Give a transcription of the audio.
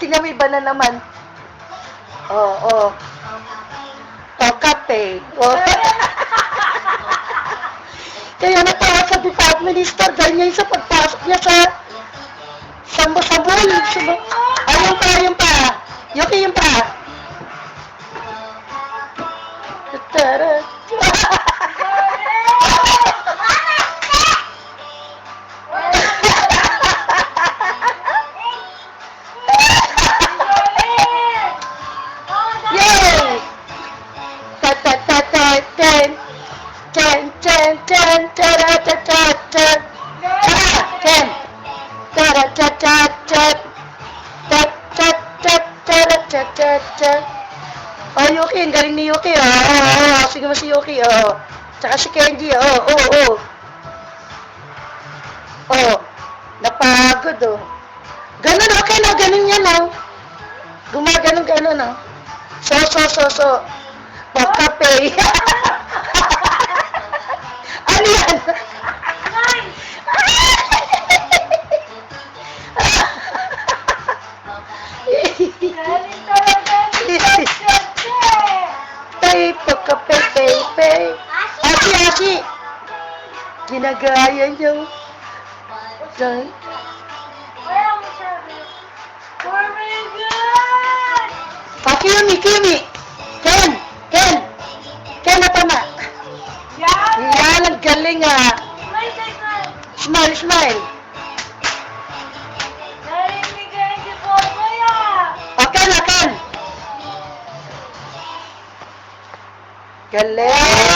Tingnan mo iba na naman. Oo. Oh, kape. Oh. Kaya natawa sa department store dahil ngayon sa pagpasok niya sa sambol. Ayun pa. Yuki, yung pa. Tara. Yay! Ta-ta-ta-ta-ten. Ten, tara-ta-ta-ta. Ten. Tara-ta-ta-ta. Ta-ta-ta-ta-ta-ta-ta. Oh, Yuki, ang galing ni Yuki, oh. Sige mo si Yuki, oh. Tsaka si Kenji, oh. Oh, napagod, oh. Ganun, okay na, ganun yan, oh. Gumaganon, oh. So. Pagkape. Ano yan? Tay, pagkape. Asi. Ginagaya niyo. Diyan. Kiyumi. Ken na tama. Yan, ang galing, ah. Smile. Okay na, Ken. Galing.